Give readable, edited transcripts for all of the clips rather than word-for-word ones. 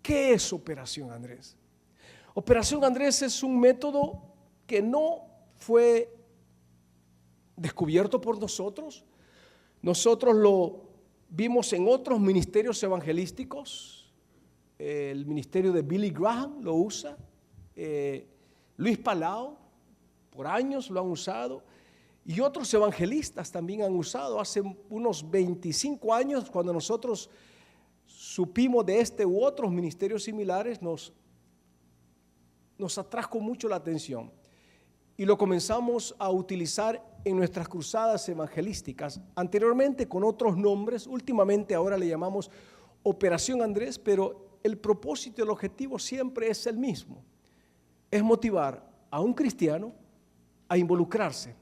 ¿Qué es Operación Andrés? Operación Andrés es un método que no fue descubierto por nosotros. Nosotros lo vimos en otros ministerios evangelísticos. El ministerio de Billy Graham lo usa. Luis Palau, por años lo han usado. Y otros evangelistas también han usado. Hace unos 25 años, cuando nosotros supimos de este u otros ministerios similares, nos atrajo mucho la atención y lo comenzamos a utilizar en nuestras cruzadas evangelísticas, anteriormente con otros nombres, últimamente ahora le llamamos Operación Andrés, pero el propósito y el objetivo siempre es el mismo, es motivar a un cristiano a involucrarse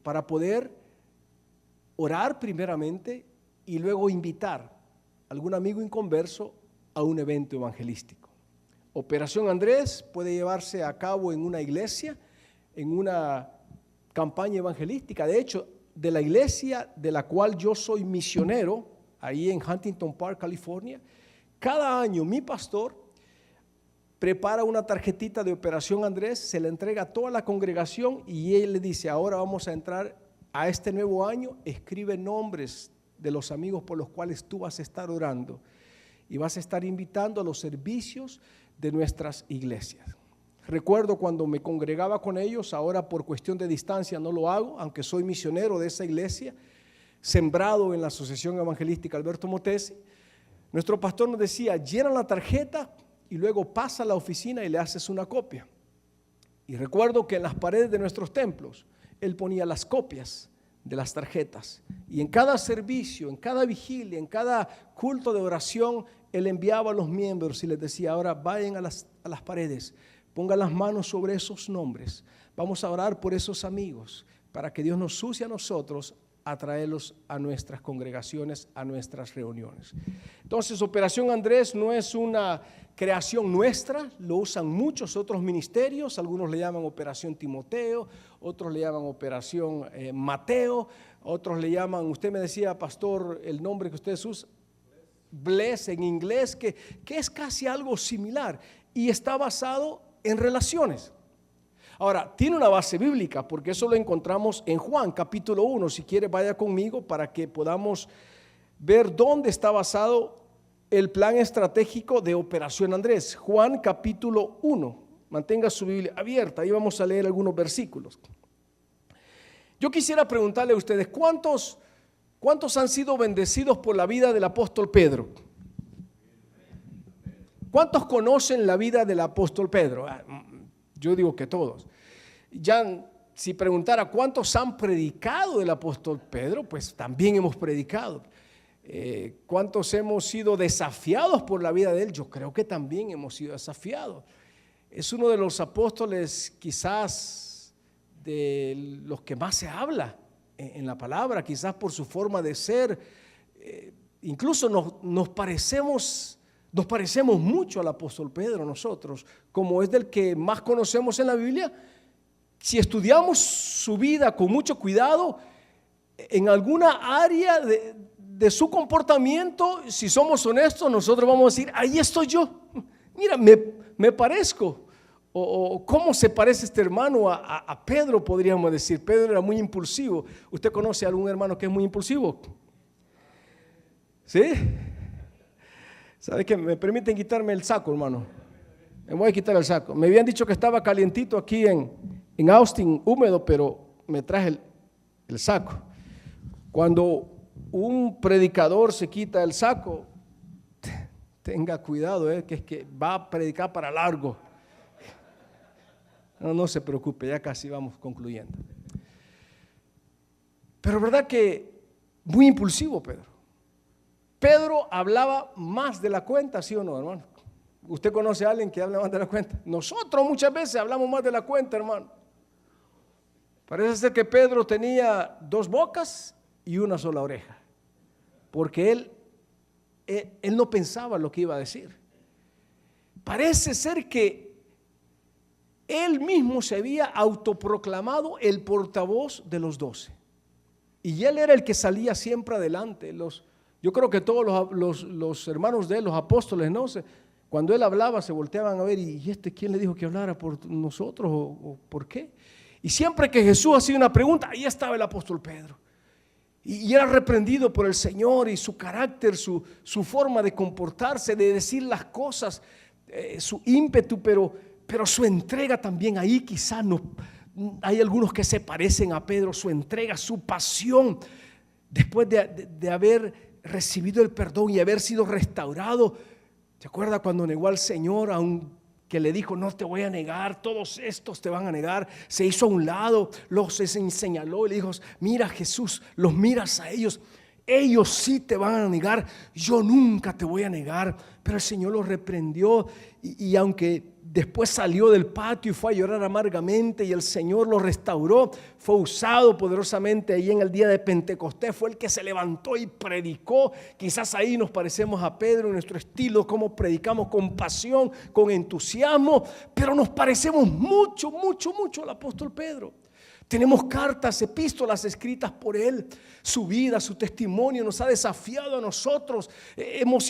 para poder orar primeramente y luego invitar a algún amigo inconverso a un evento evangelístico. Operación Andrés puede llevarse a cabo en una iglesia, en una campaña evangelística. De hecho, de la iglesia de la cual yo soy misionero, ahí en Huntington Park, California, cada año mi pastor prepara una tarjetita de Operación Andrés, se le entrega a toda la congregación y él le dice, ahora vamos a entrar a este nuevo año, escribe nombres de los amigos por los cuales tú vas a estar orando y vas a estar invitando a los servicios de nuestras iglesias. Recuerdo cuando me congregaba con ellos, ahora por cuestión de distancia no lo hago, aunque soy misionero de esa iglesia, sembrado en la Asociación Evangelística Alberto Motesi. Nuestro pastor nos decía, llena la tarjeta y luego pasa a la oficina y le haces una copia. Y recuerdo que en las paredes de nuestros templos, él ponía las copias de las tarjetas. Y en cada servicio, en cada vigilia, en cada culto de oración, él enviaba a los miembros y les decía, ahora vayan a las paredes, pongan las manos sobre esos nombres, vamos a orar por esos amigos, para que Dios nos use a nosotros a traerlos a nuestras congregaciones, a nuestras reuniones. Entonces, Operación Andrés no es una creación nuestra, lo usan muchos otros ministerios, algunos le llaman Operación Timoteo, otros le llaman Operación Mateo, otros le llaman, usted me decía, pastor, el nombre que ustedes usan, Bless en inglés, que es casi algo similar y está basado en relaciones. Ahora, tiene una base bíblica porque eso lo encontramos en Juan capítulo 1, si quiere vaya conmigo para que podamos ver dónde está basado el plan estratégico de Operación Andrés. Juan capítulo 1, mantenga su Biblia abierta, ahí vamos a leer algunos versículos. Yo quisiera preguntarle a ustedes, ¿cuántos han sido bendecidos por la vida del apóstol Pedro? ¿Cuántos conocen la vida del apóstol Pedro? Yo digo que todos. Ya si preguntara cuántos han predicado del apóstol Pedro, pues también hemos predicado. ¿Cuántos hemos sido desafiados por la vida de él? Yo creo que también hemos sido desafiados. Es uno de los apóstoles quizás de los que más se habla en la palabra, quizás por su forma de ser. Incluso nos parecemos mucho al apóstol Pedro nosotros, como es del que más conocemos en la Biblia. Si estudiamos su vida con mucho cuidado, en alguna área de su comportamiento, si somos honestos, nosotros vamos a decir, ahí estoy yo, mira, me parezco, o cómo se parece este hermano a Pedro, podríamos decir. Pedro era muy impulsivo. ¿Usted conoce a algún hermano que es muy impulsivo? ¿Sí? ¿Sabe qué? Me permiten quitarme el saco, hermano. Me voy a quitar el saco. Me habían dicho que estaba calientito aquí en Austin, húmedo, pero me traje el saco. Cuando un predicador se quita el saco, tenga cuidado, que es que va a predicar para largo. No se preocupe, ya casi vamos concluyendo. Pero verdad que muy impulsivo Pedro. Pedro hablaba más de la cuenta, ¿sí o no, hermano? ¿Usted conoce a alguien que habla más de la cuenta? Nosotros muchas veces hablamos más de la cuenta, hermano. Parece ser que Pedro tenía dos bocas y una sola oreja, porque él no pensaba lo que iba a decir. Parece ser que él mismo se había autoproclamado el portavoz de los 12. Y él era el que salía siempre adelante. Yo creo que todos los hermanos de él, los apóstoles, ¿no? Cuando él hablaba se volteaban a ver, ¿y este quién le dijo que hablara por nosotros o por qué? Y siempre que Jesús hacía una pregunta, ahí estaba el apóstol Pedro. Y era reprendido por el Señor, y su carácter, su forma de comportarse, de decir las cosas, su ímpetu, pero su entrega también. Ahí quizás no, hay algunos que se parecen a Pedro, su entrega, su pasión, después de haber recibido el perdón y haber sido restaurado. ¿Te acuerdas cuando negó al Señor, que le dijo, no te voy a negar, todos estos te van a negar? Se hizo a un lado, los señaló y le dijo, mira Jesús, los miras a ellos sí te van a negar, yo nunca te voy a negar. Pero el Señor los reprendió y aunque después salió del patio y fue a llorar amargamente y el Señor lo restauró, fue usado poderosamente ahí en el día de Pentecostés, fue el que se levantó y predicó. Quizás ahí nos parecemos a Pedro en nuestro estilo, cómo predicamos con pasión, con entusiasmo, pero nos parecemos mucho al apóstol Pedro. Tenemos cartas, epístolas escritas por él. Su vida, su testimonio nos ha desafiado a nosotros. Hemos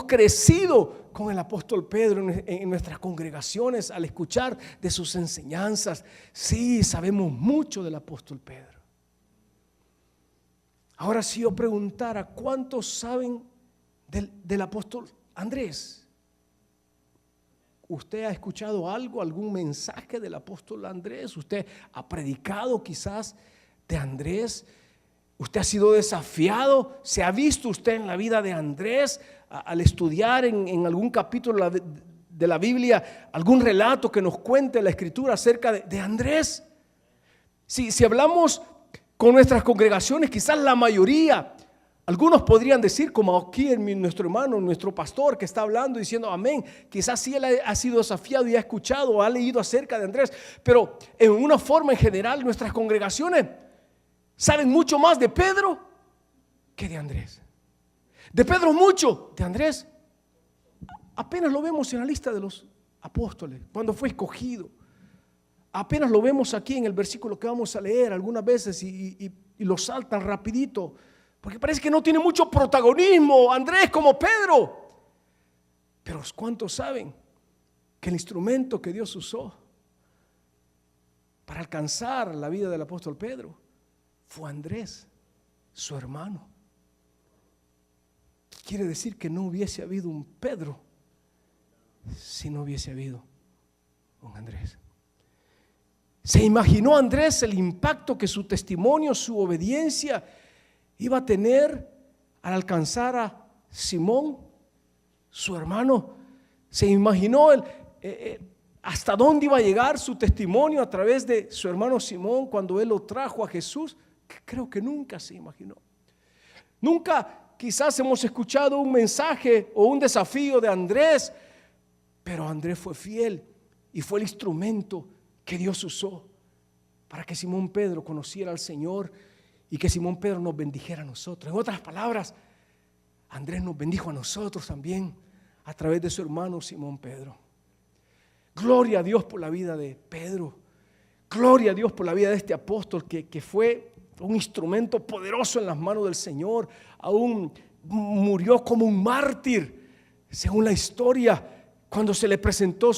crecido con el apóstol Pedro en nuestras congregaciones al escuchar de sus enseñanzas. Sí, sabemos mucho del apóstol Pedro. Ahora, si yo preguntara, ¿cuántos saben del apóstol Andrés? ¿Usted ha escuchado algún mensaje del apóstol Andrés? ¿Usted ha predicado quizás de Andrés? ¿Usted ha sido desafiado? ¿Se ha visto usted en la vida de Andrés al estudiar en algún capítulo de la Biblia, algún relato que nos cuente la Escritura acerca de Andrés? Si hablamos con nuestras congregaciones, quizás la mayoría, algunos podrían decir, como aquí nuestro hermano, nuestro pastor que está hablando diciendo amén, quizás sí él ha sido desafiado y ha escuchado o ha leído acerca de Andrés, pero en una forma en general nuestras congregaciones saben mucho más de Pedro que de Andrés. De Pedro mucho, de Andrés apenas lo vemos en la lista de los apóstoles, cuando fue escogido. Apenas lo vemos aquí en el versículo que vamos a leer algunas veces y lo saltan rapidito, porque parece que no tiene mucho protagonismo Andrés como Pedro. Pero ¿cuántos saben que el instrumento que Dios usó para alcanzar la vida del apóstol Pedro fue Andrés, su hermano? Quiere decir que no hubiese habido un Pedro si no hubiese habido un Andrés. ¿Se imaginó Andrés el impacto que su testimonio, su obediencia iba a tener al alcanzar a Simón, su hermano? ¿Se imaginó hasta dónde iba a llegar su testimonio a través de su hermano Simón cuando él lo trajo a Jesús? Creo que nunca se imaginó. Nunca quizás hemos escuchado un mensaje o un desafío de Andrés, pero Andrés fue fiel y fue el instrumento que Dios usó para que Simón Pedro conociera al Señor y que Simón Pedro nos bendijera a nosotros. En otras palabras, Andrés nos bendijo a nosotros también a través de su hermano Simón Pedro. Gloria a Dios por la vida de Pedro. Gloria a Dios por la vida de este apóstol que fue un instrumento poderoso en las manos del Señor. Aún murió como un mártir, según la historia. Cuando se le presentó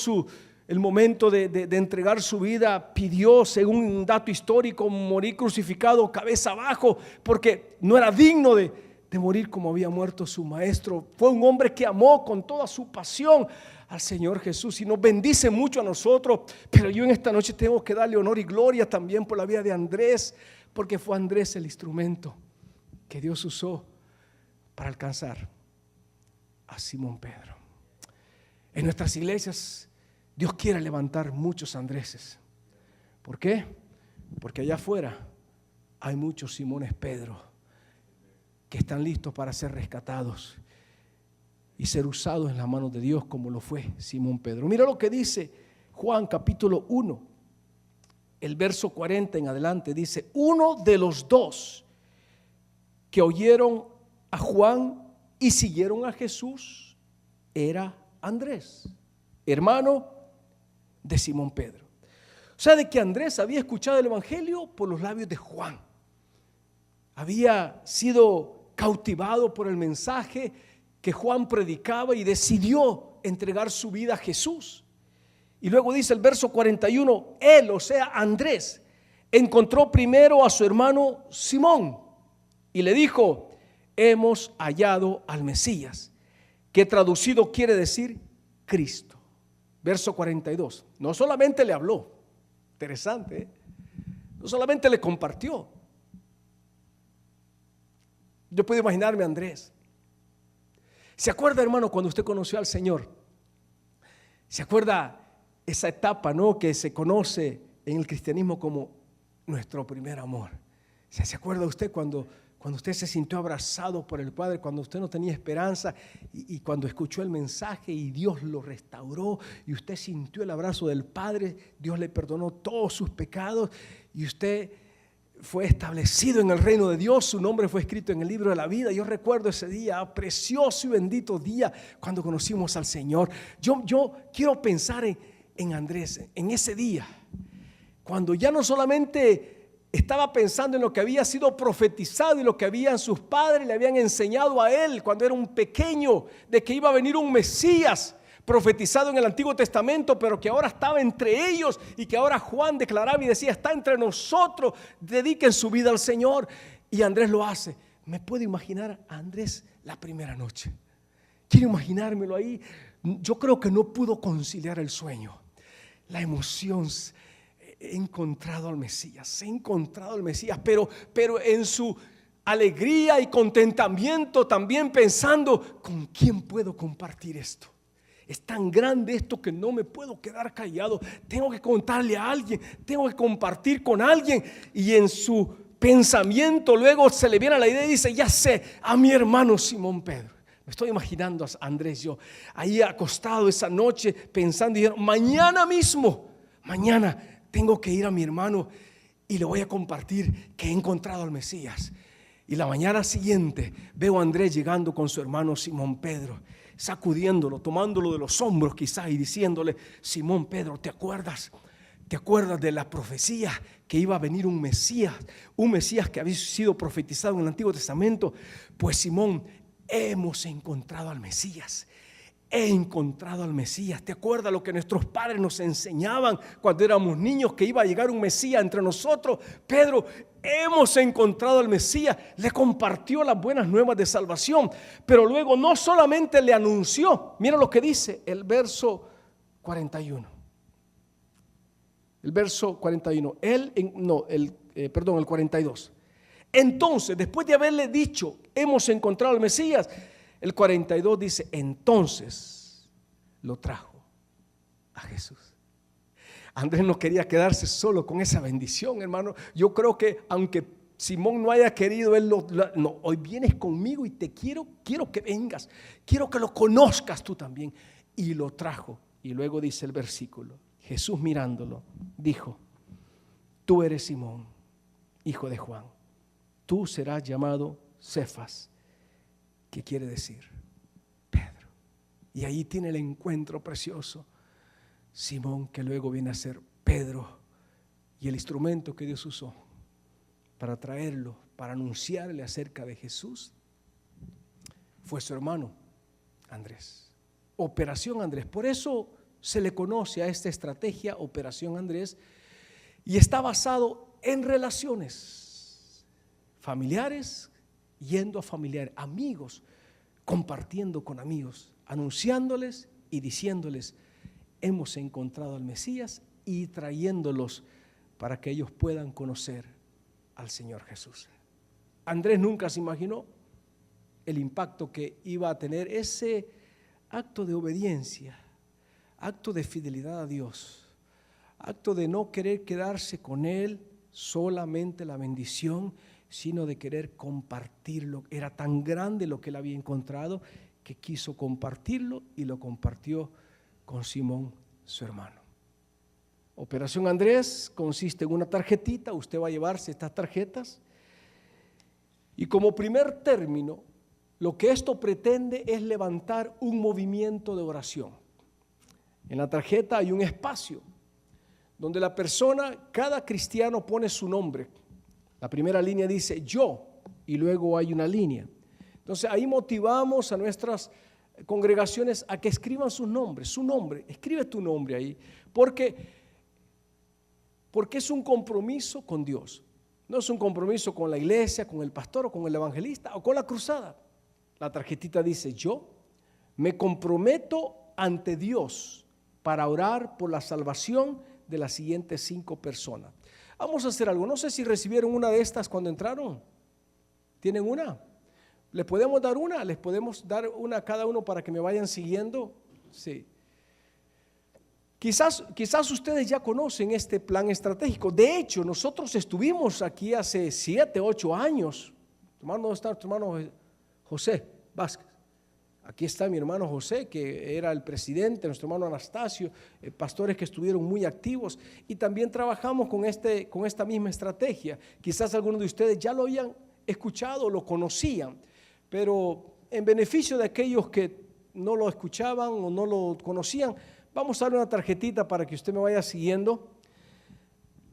el momento de entregar su vida, pidió, según un dato histórico, morir crucificado cabeza abajo, porque no era digno de morir como había muerto su maestro. Fue un hombre que amó con toda su pasión al Señor Jesús y nos bendice mucho a nosotros. Pero yo en esta noche tengo que darle honor y gloria también por la vida de Andrés, porque fue Andrés el instrumento que Dios usó para alcanzar a Simón Pedro. En nuestras iglesias Dios quiere levantar muchos Andréses. ¿Por qué? Porque allá afuera hay muchos Simones Pedro que están listos para ser rescatados y ser usados en las manos de Dios como lo fue Simón Pedro. Mira lo que dice Juan capítulo 1, el verso 40 en adelante. Dice: uno de los dos que oyeron a Juan y siguieron a Jesús era Andrés, hermano de Simón Pedro. O sea, de que Andrés había escuchado el evangelio por los labios de Juan. Había sido cautivado por el mensaje que Juan predicaba y decidió entregar su vida a Jesús. Y luego dice el verso 41, él, o sea, Andrés, encontró primero a su hermano Simón y le dijo: hemos hallado al Mesías, que traducido quiere decir Cristo. Verso 42, no solamente le habló, interesante, ¿eh? No solamente le compartió. Yo puedo imaginarme a Andrés. ¿Se acuerda, hermano, cuando usted conoció al Señor? ¿Se acuerda esa etapa, no, que se conoce en el cristianismo como nuestro primer amor? ¿Se acuerda usted cuando usted se sintió abrazado por el Padre, cuando usted no tenía esperanza y cuando escuchó el mensaje y Dios lo restauró y usted sintió el abrazo del Padre? Dios le perdonó todos sus pecados y usted fue establecido en el reino de Dios, su nombre fue escrito en el libro de la vida. Yo recuerdo ese día, precioso y bendito día, cuando conocimos al Señor. Yo quiero pensar en Andrés, en ese día, cuando ya no solamente estaba pensando en lo que había sido profetizado y lo que habían sus padres le habían enseñado a él cuando era un pequeño, de que iba a venir un Mesías profetizado en el Antiguo Testamento, pero que ahora estaba entre ellos y que ahora Juan declaraba y decía: está entre nosotros, dediquen su vida al Señor. Y Andrés lo hace. Me puedo imaginar a Andrés la primera noche. Quiero imaginármelo ahí. Yo creo que no pudo conciliar el sueño, la emoción. He encontrado al Mesías, pero en su alegría y contentamiento también pensando: ¿con quién puedo compartir esto? Es tan grande esto que no me puedo quedar callado. Tengo que contarle a alguien, tengo que compartir con alguien. Y en su pensamiento luego se le viene a la idea y dice: ya sé, a mi hermano Simón Pedro. Me estoy imaginando a Andrés, yo ahí acostado esa noche pensando, y mañana mismo, mañana tengo que ir a mi hermano y le voy a compartir que he encontrado al Mesías. Y la mañana siguiente veo a Andrés llegando con su hermano Simón Pedro, sacudiéndolo, tomándolo de los hombros quizás y diciéndole: Simón Pedro, ¿te acuerdas de la profecía que iba a venir un Mesías que había sido profetizado en el Antiguo Testamento? Pues Simón, hemos encontrado al Mesías. He encontrado al Mesías. ¿Te acuerdas lo que nuestros padres nos enseñaban cuando éramos niños, que iba a llegar un Mesías entre nosotros? Pedro, hemos encontrado al Mesías. Le compartió las buenas nuevas de salvación, pero luego no solamente le anunció. Mira lo que dice el verso 41. El verso 41. El 42. Entonces, después de haberle dicho: hemos encontrado al Mesías, el 42 dice: entonces lo trajo a Jesús. Andrés no quería quedarse solo con esa bendición, hermano. Yo creo que aunque Simón no haya querido, él no, hoy vienes conmigo y te quiero que vengas, quiero que lo conozcas tú también. Y lo trajo. Y luego dice el versículo: Jesús mirándolo dijo: tú eres Simón, hijo de Juan, tú serás llamado Cefas, que quiere decir Pedro. Y ahí tiene el encuentro precioso. Simón, que luego viene a ser Pedro, y el instrumento que Dios usó para traerlo, para anunciarle acerca de Jesús, fue su hermano Andrés. Operación Andrés. Por eso se le conoce a esta estrategia Operación Andrés, y está basado en relaciones familiares, yendo a familiares, amigos, compartiendo con amigos, anunciándoles y diciéndoles: hemos encontrado al Mesías, y trayéndolos para que ellos puedan conocer al Señor Jesús. Andrés nunca se imaginó el impacto que iba a tener ese acto de obediencia, acto de fidelidad a Dios, acto de no querer quedarse con él solamente la bendición, sino de querer compartirlo. Era tan grande lo que él había encontrado que quiso compartirlo, y lo compartió con Simón, su hermano. Operación Andrés consiste en una tarjetita. Usted va a llevarse estas tarjetas, y como primer término, lo que esto pretende es levantar un movimiento de oración. En la tarjeta hay un espacio donde la persona, cada cristiano, pone su nombre. La primera línea dice yo, y luego hay una línea. Entonces ahí motivamos a nuestras congregaciones a que escriban sus nombres, su nombre, escribe tu nombre ahí, porque es un compromiso con Dios. No es un compromiso con la iglesia, con el pastor o con el evangelista o con la cruzada. La tarjetita dice: yo me comprometo ante Dios para orar por la salvación de las siguientes 5 personas. Vamos a hacer algo. No sé si recibieron una de estas cuando entraron. ¿Tienen una? ¿Les podemos dar una? ¿Les podemos dar una a cada uno para que me vayan siguiendo? Sí. Quizás ustedes ya conocen este plan estratégico. De hecho, nosotros estuvimos aquí hace 7, 8 años. ¿Dónde está tu hermano José Vázquez? Aquí está mi hermano José, que era el presidente, nuestro hermano Anastasio, pastores que estuvieron muy activos, y también trabajamos con esta misma estrategia. Quizás algunos de ustedes ya lo habían escuchado, lo conocían, pero en beneficio de aquellos que no lo escuchaban o no lo conocían, vamos a darle una tarjetita para que usted me vaya siguiendo.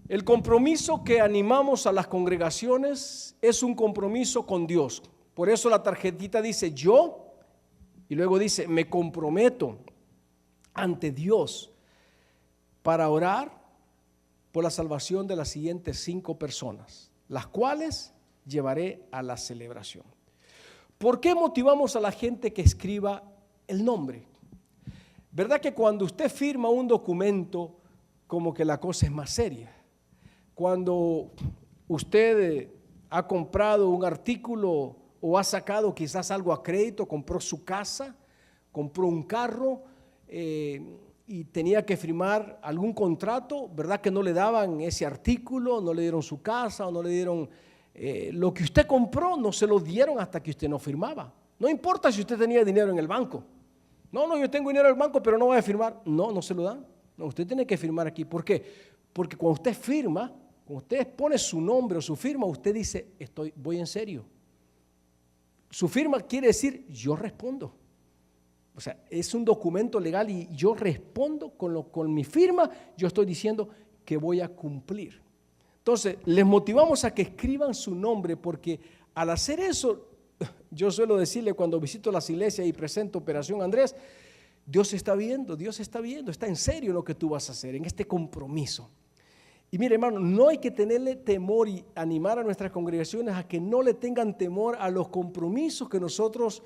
El compromiso que animamos a las congregaciones es un compromiso con Dios. Por eso la tarjetita dice: yo, y luego dice: me comprometo ante Dios para orar por la salvación de las siguientes 5 personas, las cuales llevaré a la celebración. ¿Por qué motivamos a la gente que escriba el nombre? ¿Verdad que cuando usted firma un documento, como que la cosa es más seria? Cuando usted ha comprado un artículo o ha sacado quizás algo a crédito, compró su casa, compró un carro y tenía que firmar algún contrato, ¿verdad que no le daban ese artículo, no le dieron su casa o no le dieron lo que usted compró, no se lo dieron hasta que usted no firmaba? No importa si usted tenía dinero en el banco. No, yo tengo dinero en el banco, pero no voy a firmar. No se lo dan. No, usted tiene que firmar aquí. ¿Por qué? Porque cuando usted firma, cuando usted pone su nombre o su firma, usted dice: voy en serio. Su firma quiere decir: yo respondo. O sea, es un documento legal y yo respondo con mi firma. Yo estoy diciendo que voy a cumplir. Entonces, les motivamos a que escriban su nombre, porque al hacer eso, yo suelo decirle cuando visito las iglesias y presento Operación Andrés: Dios está viendo, está en serio lo que tú vas a hacer, en este compromiso. Y mire, hermano, no hay que tenerle temor y animar a nuestras congregaciones a que no le tengan temor a los compromisos que nosotros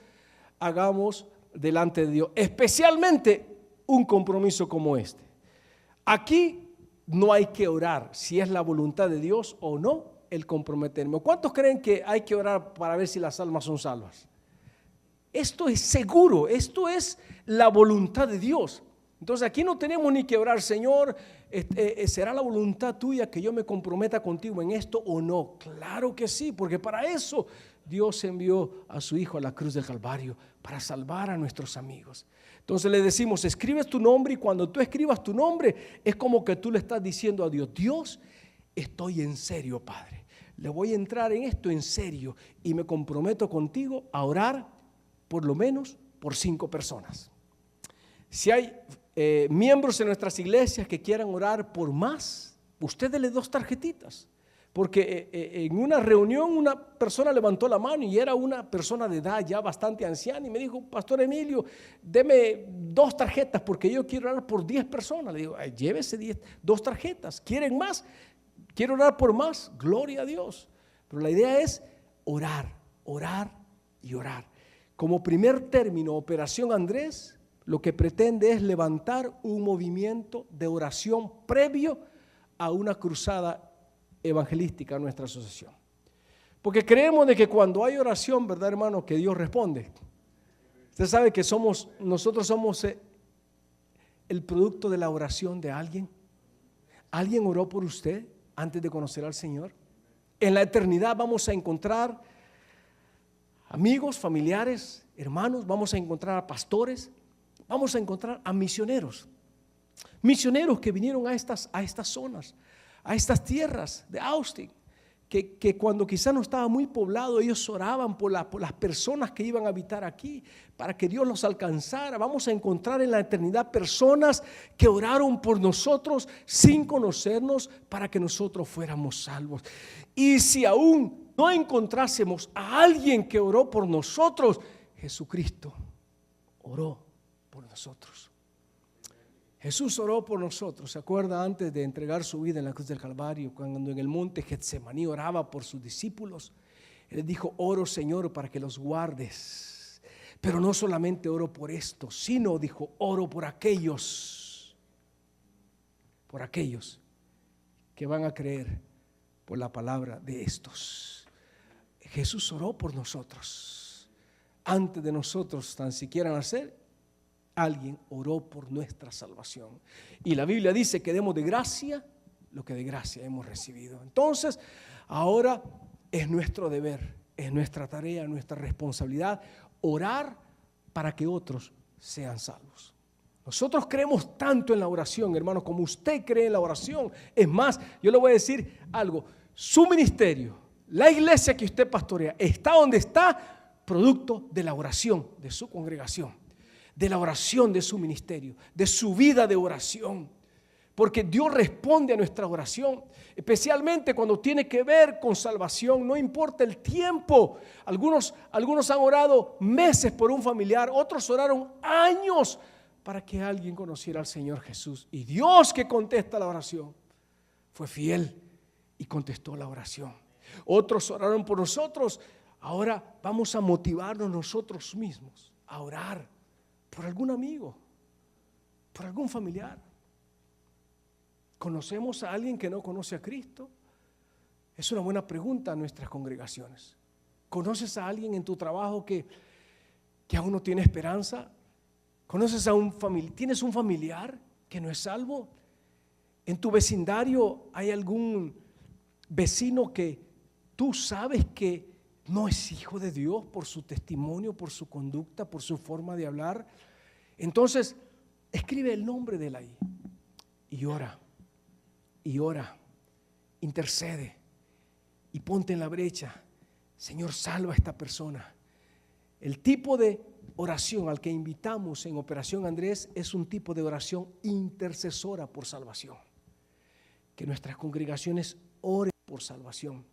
hagamos delante de Dios, especialmente un compromiso como este. Aquí no hay que orar si es la voluntad de Dios o no el comprometerme. ¿Cuántos creen que hay que orar para ver si las almas son salvas? Esto es seguro, esto es la voluntad de Dios. Entonces aquí no tenemos ni que orar: Señor, ¿será la voluntad tuya que yo me comprometa contigo en esto o no? Claro que sí, porque para eso Dios envió a su Hijo a la cruz del Calvario, para salvar a nuestros amigos. Entonces le decimos: escribes tu nombre, y cuando tú escribas tu nombre es como que tú le estás diciendo a Dios: Dios, estoy en serio, Padre, le voy a entrar en esto en serio y me comprometo contigo a orar por lo menos por 5 personas. Si hay miembros en nuestras iglesias que quieran orar por más, usted dele 2 tarjetitas, porque en una reunión una persona levantó la mano y era una persona de edad ya bastante anciana y me dijo: Pastor Emilio, deme 2 tarjetas porque yo quiero orar por 10 personas. Le digo: llévese 2 tarjetas. ¿Quieren más? ¿Quiero orar por más? Gloria a Dios. Pero la idea es orar y orar. Como primer término, Operación Andrés lo que pretende es levantar un movimiento de oración previo a una cruzada evangelística en nuestra asociación. Porque creemos de que cuando hay oración, ¿verdad, hermano?, que Dios responde. Usted sabe que nosotros somos el producto de la oración de alguien. ¿Alguien oró por usted antes de conocer al Señor? En la eternidad vamos a encontrar amigos, familiares, hermanos, vamos a encontrar a pastores, vamos a encontrar a misioneros que vinieron a estas zonas, a estas tierras de Austin, que cuando quizás no estaba muy poblado, ellos oraban por las personas que iban a habitar aquí, para que Dios los alcanzara. Vamos a encontrar en la eternidad personas que oraron por nosotros sin conocernos para que nosotros fuéramos salvos. Y si aún no encontrásemos a alguien que oró por nosotros, Jesucristo oró por nosotros. Jesús oró por nosotros. ¿Se acuerda antes de entregar su vida en la cruz del Calvario, cuando en el monte Getsemaní oraba por sus discípulos? Él dijo: oro, Señor, para que los guardes. Pero no solamente oro por esto, sino, dijo, oro por aquellos que van a creer por la palabra de estos. Jesús oró por nosotros. Antes de nosotros tan siquiera nacer, alguien oró por nuestra salvación. Y la Biblia dice que demos de gracia lo que de gracia hemos recibido. Entonces, ahora es nuestro deber, es nuestra tarea, nuestra responsabilidad orar para que otros sean salvos. Nosotros creemos tanto en la oración, hermano, como usted cree en la oración. Es más, yo le voy a decir algo. Su ministerio, la iglesia que usted pastorea, está donde está, producto de la oración de su congregación, de la oración de su ministerio, de su vida de oración. Porque Dios responde a nuestra oración, especialmente cuando tiene que ver con salvación. No importa el tiempo. Algunos han orado meses por un familiar, otros oraron años para que alguien conociera al Señor Jesús. Y Dios, que contesta la oración, fue fiel y contestó la oración. Otros oraron por nosotros. Ahora vamos a motivarnos nosotros mismos a orar por algún amigo, por algún familiar. ¿Conocemos a alguien que no conoce a Cristo? Es una buena pregunta a nuestras congregaciones. ¿Conoces a alguien en tu trabajo que aún no tiene esperanza? ¿Conoces a tienes un familiar que no es salvo? ¿En tu vecindario hay algún vecino que tú sabes que no es hijo de Dios por su testimonio, por su conducta, por su forma de hablar? Entonces, escribe el nombre de él ahí y ora, intercede y ponte en la brecha. Señor, salva a esta persona. El tipo de oración al que invitamos en Operación Andrés es un tipo de oración intercesora por salvación. Que nuestras congregaciones oren por salvación.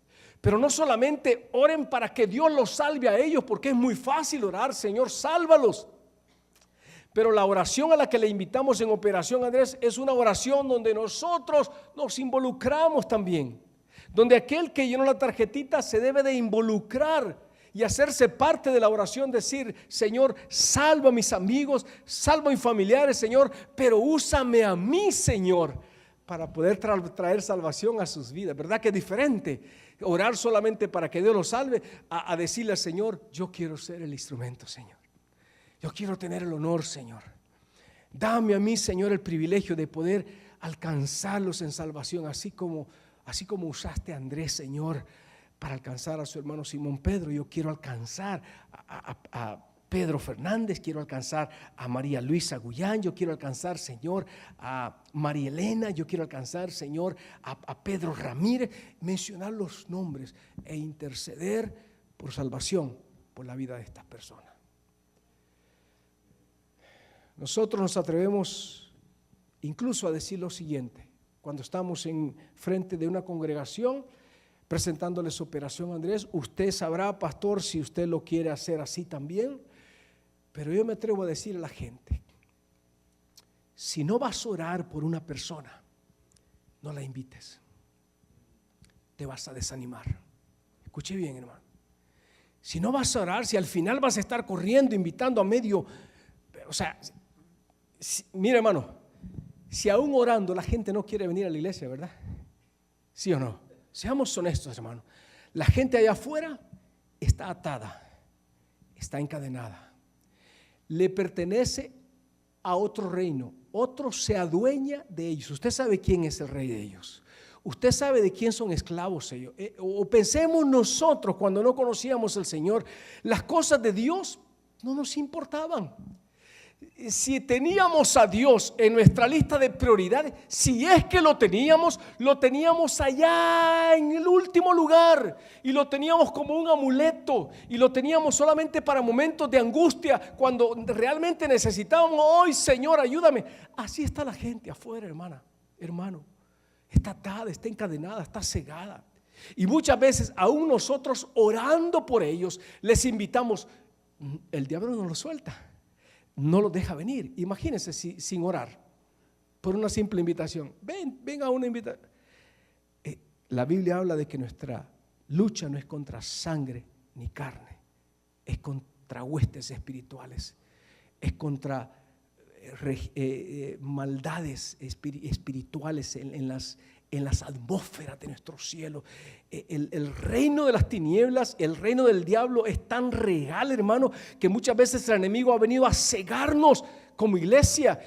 Pero no solamente oren para que Dios los salve a ellos, porque es muy fácil orar: Señor, sálvalos. Pero la oración a la que le invitamos en Operación Andrés es una oración donde nosotros nos involucramos también. Donde aquel que llenó la tarjetita se debe de involucrar y hacerse parte de la oración, decir: Señor, salva a mis amigos, salva a mis familiares, Señor, pero úsame a mí, Señor, para poder traer salvación a sus vidas. ¿Verdad que es diferente orar solamente para que Dios los salve a decirle al Señor: yo quiero ser el instrumento, Señor? Yo quiero tener el honor, Señor. Dame a mí, Señor, el privilegio de poder alcanzarlos en salvación, así como usaste a Andrés, Señor, para alcanzar a su hermano Simón Pedro. Yo quiero alcanzar a Pedro Fernández, quiero alcanzar a María Luisa Gullán, yo quiero alcanzar, Señor, a María Elena, yo quiero alcanzar, Señor, a Pedro Ramírez. Mencionar los nombres e interceder por salvación, por la vida de estas personas. Nosotros nos atrevemos incluso a decir lo siguiente: cuando estamos en frente de una congregación presentándoles Operación Andrés, usted sabrá, pastor, si usted lo quiere hacer así también, pero yo me atrevo a decir a la gente: si no vas a orar por una persona, no la invites, te vas a desanimar. Escuche bien, hermano. Si no vas a orar, si al final vas a estar corriendo, invitando a medio, o sea, mira, hermano, si aún orando la gente no quiere venir a la iglesia, ¿verdad? ¿Sí o no? Seamos honestos, hermano. La gente allá afuera está atada, está encadenada, le pertenece a otro reino, otro se adueña de ellos. Usted sabe quién es el rey de ellos. Usted sabe de quién son esclavos ellos. O pensemos nosotros, cuando no conocíamos al Señor, las cosas de Dios no nos importaban. Si teníamos a Dios en nuestra lista de prioridades, si es que lo teníamos allá en el último lugar y lo teníamos como un amuleto y lo teníamos solamente para momentos de angustia, cuando realmente necesitábamos, hoy Señor, ayúdame. Así está la gente afuera, hermano, está atada, está encadenada, está cegada. Y muchas veces aún nosotros orando por ellos les invitamos, el diablo no los suelta. No los deja venir. Imagínense sin orar, por una simple invitación. Ven a una invitación. La Biblia habla de que nuestra lucha no es contra sangre ni carne, es contra huestes espirituales, es contra maldades espirituales en las atmósferas de nuestro cielo. El reino de las tinieblas, el reino del diablo es tan real, hermano, que muchas veces el enemigo ha venido a cegarnos como iglesia,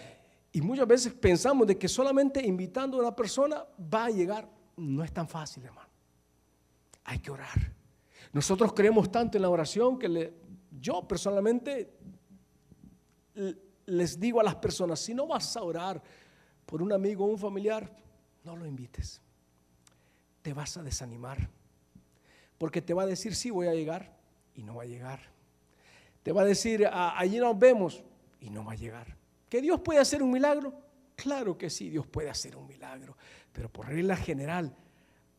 y muchas veces pensamos de que solamente invitando a una persona va a llegar. No es tan fácil, hermano. Hay que orar. Nosotros creemos tanto en la oración que yo personalmente les digo a las personas, si no vas a orar por un amigo o un familiar, no lo invites. Te vas a desanimar, porque te va a decir sí, voy a llegar, y no va a llegar. Te va a decir allí nos vemos, y no va a llegar. ¿Que Dios puede hacer un milagro? Claro que sí, Dios puede hacer un milagro, pero por regla general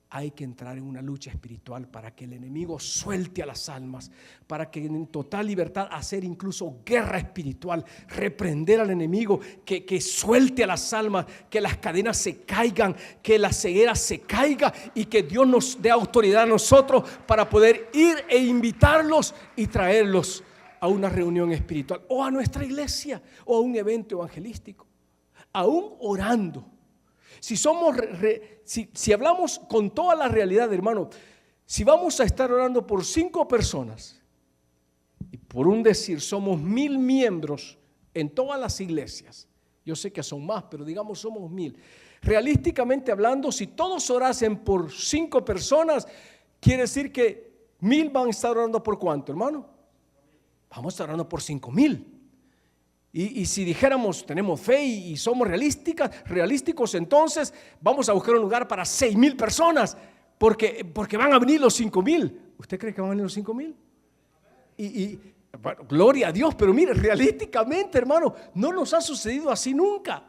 hay que entrar en una lucha espiritual para que el enemigo suelte a las almas, para que en total libertad hacer incluso guerra espiritual, reprender al enemigo, que suelte a las almas, que las cadenas se caigan, que la ceguera se caiga, y que Dios nos dé autoridad a nosotros para poder ir e invitarlos y traerlos a una reunión espiritual o a nuestra iglesia o a un evento evangelístico, aún orando. Si hablamos con toda la realidad, hermano, si vamos a estar orando por 5 personas, y por un decir somos 1000 miembros en todas las iglesias, yo sé que son más, pero digamos somos 1000, realísticamente hablando, si todos orasen por 5 personas, quiere decir que 1000 van a estar orando por ¿cuánto, hermano? Vamos a estar orando por 5000. Y si dijéramos tenemos fe y somos realísticos, entonces vamos a buscar un lugar para 6000 personas, porque van a venir los 5000. ¿Usted cree que van a venir los 5000? Bueno, gloria a Dios, pero mire, realísticamente, hermano, no nos ha sucedido así nunca.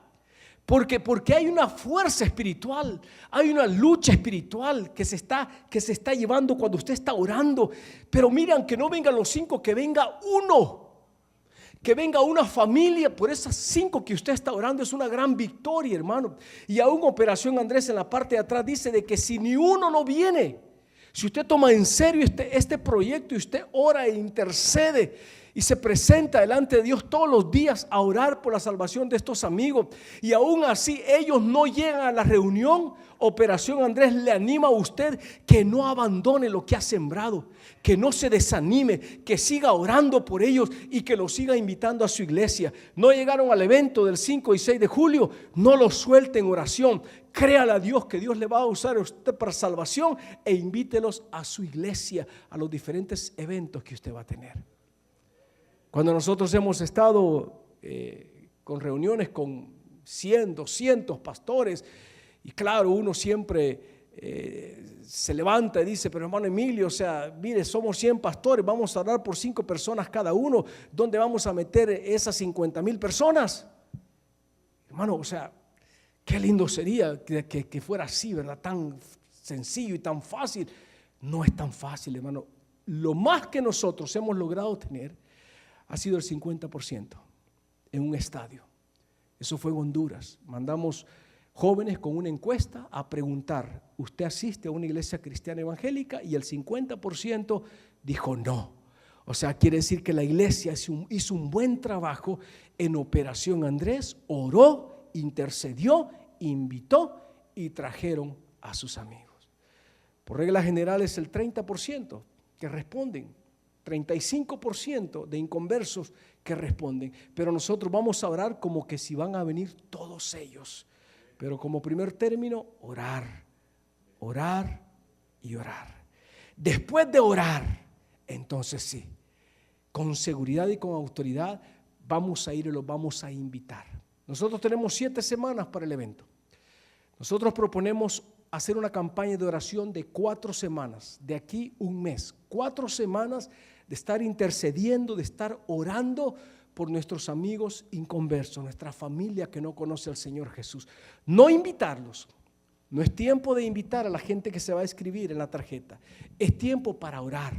Porque hay una fuerza espiritual, hay una lucha espiritual que se está llevando cuando usted está orando. Pero miren, que no vengan los 5, que venga uno. Que venga una familia por esas 5 que usted está orando, es una gran victoria, hermano. Y aún Operación Andrés en la parte de atrás dice de que si ni uno no viene, si usted toma en serio este proyecto y usted ora e intercede y se presenta delante de Dios todos los días a orar por la salvación de estos amigos, y aún así ellos no llegan a la reunión, Operación Andrés le anima a usted que no abandone lo que ha sembrado, que no se desanime, que siga orando por ellos y que los siga invitando a su iglesia. No llegaron al evento del 5 y 6 de julio, no los suelte en oración. Créale a Dios que Dios le va a usar a usted para salvación, e invítelos a su iglesia, a los diferentes eventos que usted va a tener. Cuando nosotros hemos estado con reuniones con 100, 200 pastores, y claro, uno siempre se levanta y dice, pero hermano Emilio, o sea, mire, somos 100 pastores, vamos a orar por 5 personas cada uno, ¿dónde vamos a meter esas 50,000 personas? Hermano, o sea, qué lindo sería que fuera así, ¿verdad? Tan sencillo y tan fácil. No es tan fácil, hermano. Lo más que nosotros hemos logrado tener ha sido el 50% en un estadio. Eso fue en Honduras. Mandamos jóvenes con una encuesta a preguntar, ¿usted asiste a una iglesia cristiana evangélica? Y el 50% dijo no. O sea, quiere decir que la iglesia hizo un buen trabajo en Operación Andrés, oró, intercedió, invitó y trajeron a sus amigos. Por regla general es el 30% que responden, 35% de inconversos que responden, pero nosotros vamos a orar como que si van a venir todos ellos. Pero como primer término, orar, orar y orar. Después de orar, entonces sí, con seguridad y con autoridad, vamos a ir y los vamos a invitar. Nosotros tenemos 7 semanas para el evento. Nosotros proponemos hacer una campaña de oración de 4 semanas, de aquí un mes. 4 semanas de estar intercediendo, de estar orando por nuestros amigos inconversos, nuestra familia que no conoce al Señor Jesús. No invitarlos. No es tiempo de invitar a la gente que se va a escribir en la tarjeta. Es tiempo para orar,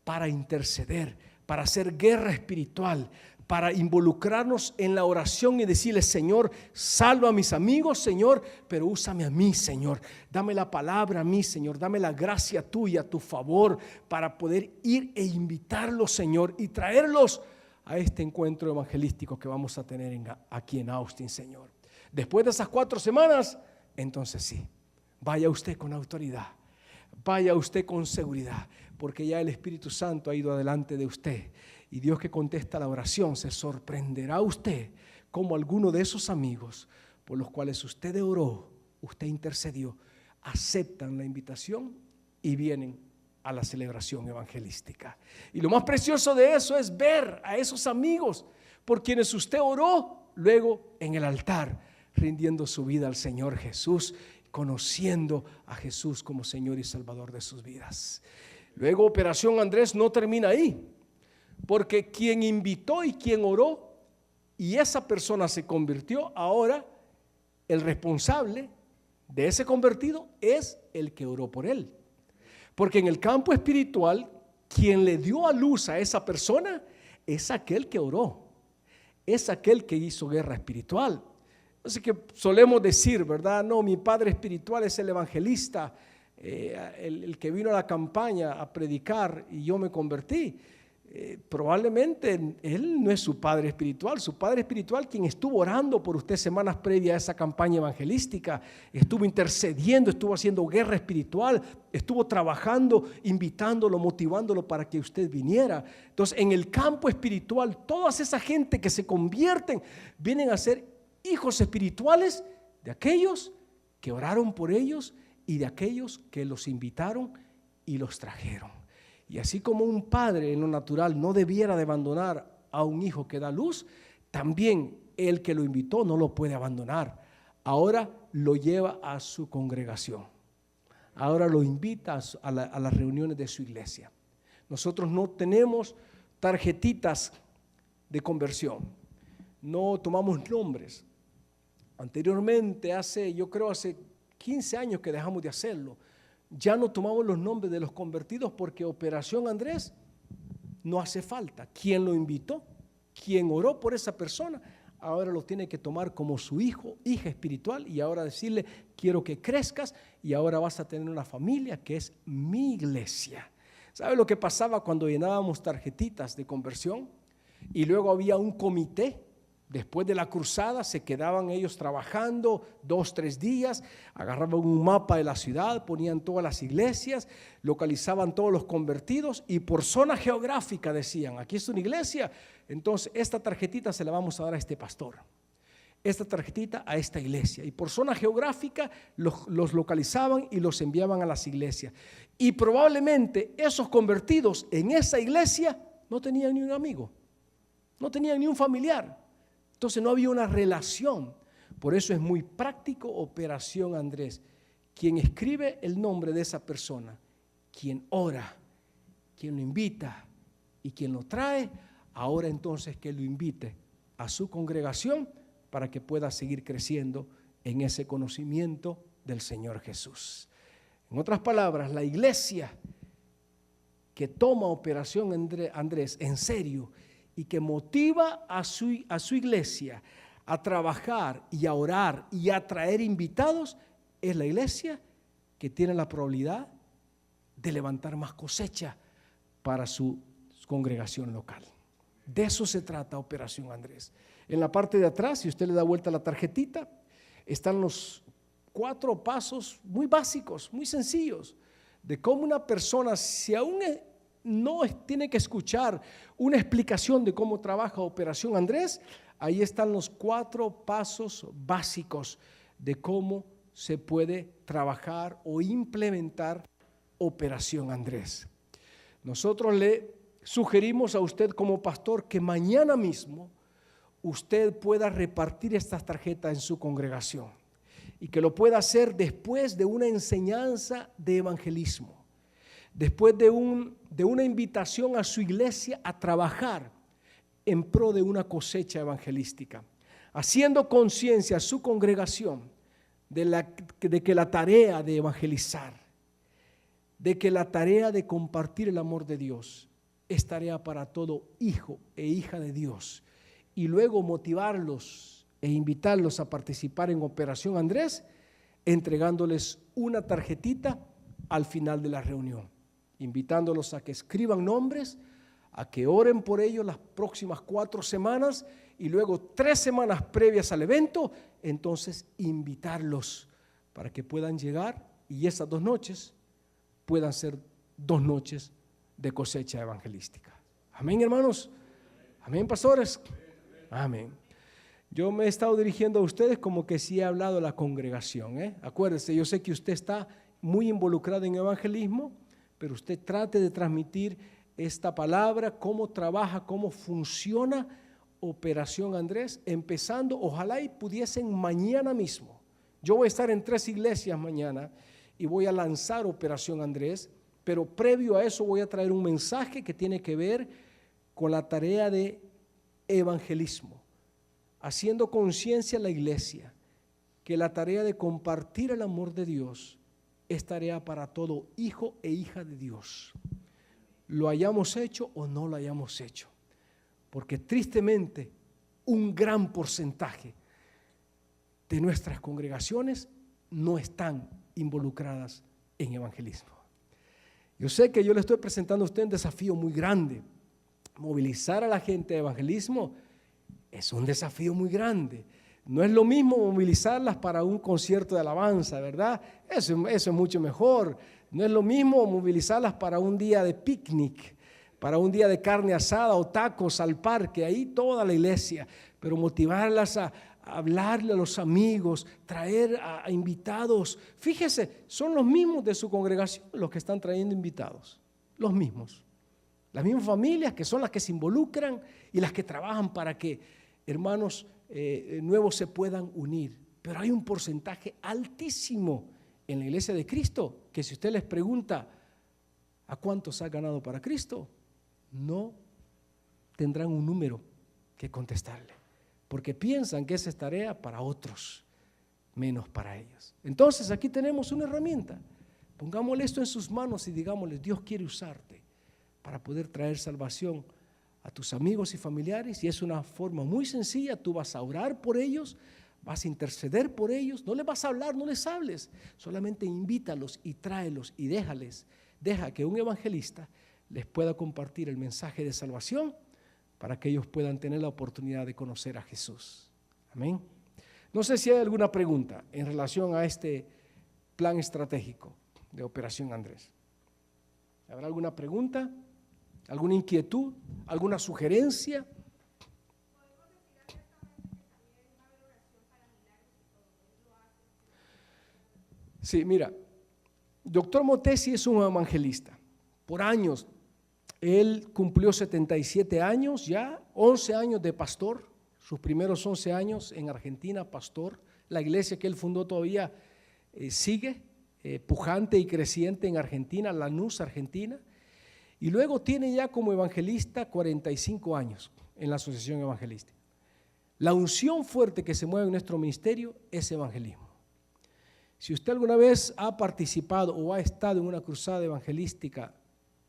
para interceder, para hacer guerra espiritual, para involucrarnos en la oración y decirle: Señor, salva a mis amigos, Señor, pero úsame a mí, Señor. Dame la palabra a mí, Señor. Dame la gracia tuya, a tu favor, para poder ir e invitarlos, Señor, y traerlos a este encuentro evangelístico que vamos a tener aquí en Austin, Señor. Después de esas 4 semanas, entonces sí, vaya usted con autoridad, vaya usted con seguridad, porque ya el Espíritu Santo ha ido adelante de usted. Y Dios, que contesta la oración, se sorprenderá usted como alguno de esos amigos por los cuales usted oró, usted intercedió, aceptan la invitación y vienen a la celebración evangelística. Y lo más precioso de eso es ver a esos amigos por quienes usted oró, luego en el altar, rindiendo su vida al Señor Jesús, conociendo a Jesús como Señor y Salvador de sus vidas. Luego Operación Andrés no termina ahí, porque quien invitó y quien oró y esa persona se convirtió, ahora el responsable de ese convertido es el que oró por él. Porque en el campo espiritual, quien le dio a luz a esa persona es aquel que oró, es aquel que hizo guerra espiritual. Así que solemos decir, ¿verdad? No, mi padre espiritual es el evangelista, el que vino a la campaña a predicar y yo me convertí. Probablemente él no es su padre espiritual. Su padre espiritual, quien estuvo orando por usted semanas previas a esa campaña evangelística, estuvo intercediendo, estuvo haciendo guerra espiritual, estuvo trabajando, invitándolo, motivándolo para que usted viniera. Entonces, en el campo espiritual, toda esa gente que se convierten vienen a ser hijos espirituales de aquellos que oraron por ellos y de aquellos que los invitaron y los trajeron. Y así como un padre en lo natural no debiera de abandonar a un hijo que da luz, también el que lo invitó no lo puede abandonar. Ahora lo lleva a su congregación. Ahora lo invita a las reuniones de su iglesia. Nosotros no tenemos tarjetitas de conversión. No tomamos nombres. Anteriormente, yo creo hace 15 años que dejamos de hacerlo. Ya no tomamos los nombres de los convertidos porque Operación Andrés no hace falta. Quien lo invitó, quien oró por esa persona, ahora lo tiene que tomar como su hijo, hija espiritual, y ahora decirle: quiero que crezcas y ahora vas a tener una familia que es mi iglesia. ¿Sabe lo que pasaba cuando llenábamos tarjetitas de conversión? Y luego había un comité. Después de la cruzada se quedaban ellos trabajando 2-3 días, agarraban un mapa de la ciudad, ponían todas las iglesias, localizaban todos los convertidos y por zona geográfica decían: aquí es una iglesia, entonces esta tarjetita se la vamos a dar a este pastor, esta tarjetita a esta iglesia, y por zona geográfica los localizaban y los enviaban a las iglesias. Y probablemente esos convertidos en esa iglesia no tenían ni un amigo, no tenían ni un familiar. Entonces no había una relación. Por eso es muy práctico Operación Andrés. Quien escribe el nombre de esa persona, quien ora, quien lo invita y quien lo trae, ahora entonces que lo invite a su congregación para que pueda seguir creciendo en ese conocimiento del Señor Jesús. En otras palabras, la iglesia que toma Operación Andrés en serio y que motiva a su iglesia a trabajar y a orar y a traer invitados, es la iglesia que tiene la probabilidad de levantar más cosecha para su congregación local. De eso se trata Operación Andrés. En la parte de atrás, si usted le da vuelta a la tarjetita, están los 4 pasos muy básicos, muy sencillos, de cómo una persona, si aún no tiene que escuchar una explicación de cómo trabaja Operación Andrés, ahí están los 4 pasos básicos de cómo se puede trabajar o implementar Operación Andrés. Nosotros le sugerimos a usted como pastor que mañana mismo usted pueda repartir estas tarjetas en su congregación y que lo pueda hacer después de una enseñanza de evangelismo, después de una invitación a su iglesia a trabajar en pro de una cosecha evangelística, haciendo conciencia a su congregación de que la tarea de evangelizar, de que la tarea de compartir el amor de Dios es tarea para todo hijo e hija de Dios, y luego motivarlos e invitarlos a participar en Operación Andrés, entregándoles una tarjetita al final de la reunión, invitándolos a que escriban nombres, a que oren por ellos las próximas 4 semanas y luego 3 semanas previas al evento, entonces invitarlos para que puedan llegar y esas 2 noches puedan ser 2 noches de cosecha evangelística. Amén, hermanos. Amén, pastores. Amén. Yo me he estado dirigiendo a ustedes como que sí he hablado a la congregación. Acuérdense, yo sé que usted está muy involucrado en evangelismo, pero usted trate de transmitir esta palabra, cómo trabaja, cómo funciona Operación Andrés, empezando, ojalá y pudiesen mañana mismo. Yo voy a estar en 3 iglesias mañana y voy a lanzar Operación Andrés, pero previo a eso voy a traer un mensaje que tiene que ver con la tarea de evangelismo, haciendo conciencia a la iglesia que la tarea de compartir el amor de Dios es tarea para todo hijo e hija de Dios, lo hayamos hecho o no lo hayamos hecho, porque tristemente un gran porcentaje de nuestras congregaciones no están involucradas en evangelismo. Yo sé que yo le estoy presentando a usted un desafío muy grande. Movilizar a la gente de evangelismo es un desafío muy grande. No es lo mismo movilizarlas para un concierto de alabanza, ¿verdad? Eso es mucho mejor. No es lo mismo movilizarlas para un día de picnic, para un día de carne asada o tacos al parque, ahí toda la iglesia. Pero motivarlas a hablarle a los amigos, traer a invitados. Fíjese, son los mismos de su congregación los que están trayendo invitados, los mismos. Las mismas familias que son las que se involucran y las que trabajan para que hermanos nuevos se puedan unir. Pero hay un porcentaje altísimo en la iglesia de Cristo que si usted les pregunta ¿a cuántos ha ganado para Cristo? No tendrán un número que contestarle, porque piensan que esa es tarea para otros, menos para ellos. Entonces aquí tenemos una herramienta. Pongámosle esto en sus manos y digámosle: Dios quiere usarte para poder traer salvación a tus amigos y familiares, y es una forma muy sencilla. Tú vas a orar por ellos, vas a interceder por ellos, no les vas a hablar, no les hables, solamente invítalos y tráelos y deja que un evangelista les pueda compartir el mensaje de salvación para que ellos puedan tener la oportunidad de conocer a Jesús. Amén. No sé si hay alguna pregunta en relación a este plan estratégico de Operación Andrés. ¿Habrá alguna pregunta? ¿Alguna inquietud? ¿Alguna sugerencia? Sí, mira, Dr. Motesi es un evangelista. Por años, él cumplió 77 años ya, 11 años de pastor, sus primeros 11 años en Argentina, pastor. La iglesia que él fundó todavía sigue pujante y creciente en Argentina, Lanús, Argentina. Y luego tiene ya como evangelista 45 años en la Asociación Evangelística. La unción fuerte que se mueve en nuestro ministerio es evangelismo. Si usted alguna vez ha participado o ha estado en una cruzada evangelística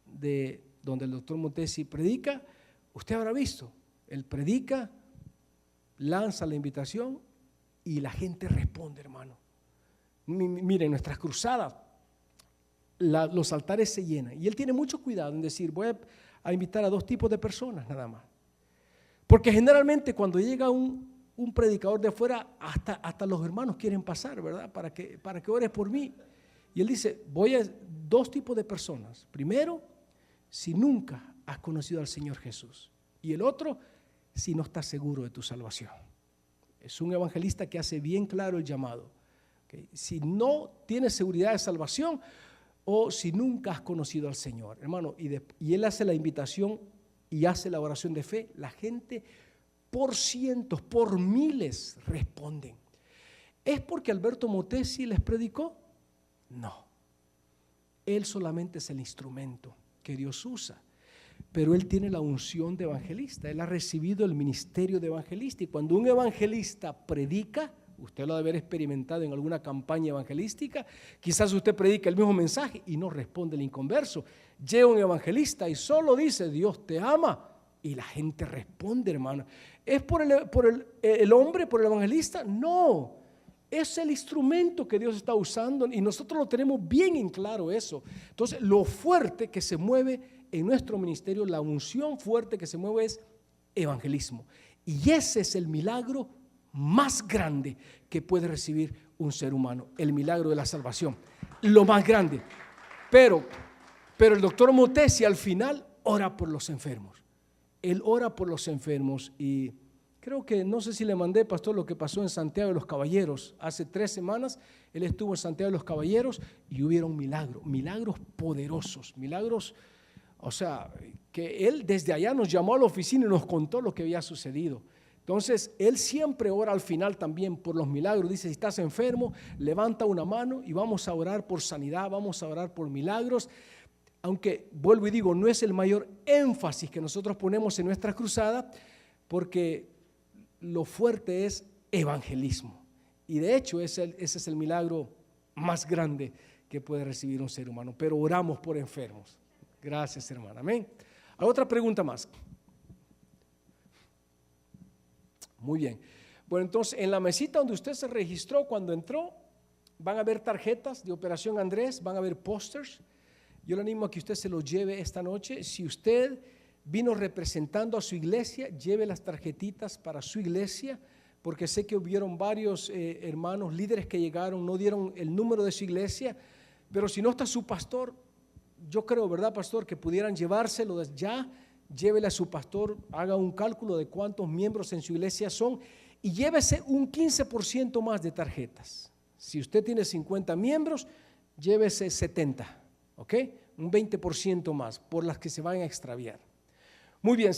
de donde el doctor Motesi predica, usted habrá visto, él predica, lanza la invitación y la gente responde, hermano. Miren, nuestras cruzadas, los altares se llenan y él tiene mucho cuidado en decir: voy a invitar a 2 tipos de personas nada más, porque generalmente cuando llega un predicador de afuera, hasta los hermanos quieren pasar, ¿verdad? Para que ores por mí. Y él dice: voy a 2 tipos de personas. Primero, si nunca has conocido al Señor Jesús, y el otro, si no estás seguro de tu salvación. Es un evangelista que hace bien claro el llamado. ¿Okay? Si no tienes seguridad de salvación o si nunca has conocido al Señor, hermano, y él hace la invitación y hace la oración de fe, la gente por cientos, por miles responden. ¿Es porque Alberto Motesi les predicó? No. Él solamente es el instrumento que Dios usa. Pero él tiene la unción de evangelista. Él ha recibido el ministerio de evangelista. Y cuando un evangelista predica, usted lo debe haber experimentado en alguna campaña evangelística, quizás usted predica el mismo mensaje y no responde el inconverso. Llega un evangelista y solo dice, Dios te ama. Y la gente responde, hermano. ¿Es por el hombre, por el evangelista? No. Es el instrumento que Dios está usando y nosotros lo tenemos bien en claro eso. Entonces, lo fuerte que se mueve en nuestro ministerio, la unción fuerte que se mueve es evangelismo. Y ese es el milagro más grande que puede recibir un ser humano, el milagro de la salvación, lo más grande. Pero el doctor Motesi al final ora por los enfermos. Él ora por los enfermos y creo que, no sé si le mandé, pastor, lo que pasó en Santiago de los Caballeros. Hace 3 semanas él estuvo en Santiago de los Caballeros y hubieron milagros poderosos, milagros. O sea, que él desde allá nos llamó a la oficina y nos contó lo que había sucedido. Entonces, él siempre ora al final también por los milagros. Dice, si estás enfermo, levanta una mano y vamos a orar por sanidad, vamos a orar por milagros. Aunque, vuelvo y digo, no es el mayor énfasis que nosotros ponemos en nuestra cruzada, porque lo fuerte es evangelismo. Y de hecho, ese es el milagro más grande que puede recibir un ser humano. Pero oramos por enfermos. Gracias, hermana. Amén. ¿Hay otra pregunta más? Muy bien. Bueno, entonces, en la mesita donde usted se registró cuando entró, van a haber tarjetas de Operación Andrés, van a haber pósters. Yo le animo a que usted se los lleve esta noche. Si usted vino representando a su iglesia, lleve las tarjetitas para su iglesia, porque sé que hubieron varios hermanos, líderes que llegaron, no dieron el número de su iglesia, pero si no está su pastor, yo creo, ¿verdad, pastor?, que pudieran llevárselo ya, llévele a su pastor, haga un cálculo de cuántos miembros en su iglesia son y llévese un 15% más de tarjetas. Si usted tiene 50 miembros, llévese 70, ¿ok? Un 20% más por las que se van a extraviar. Muy bien.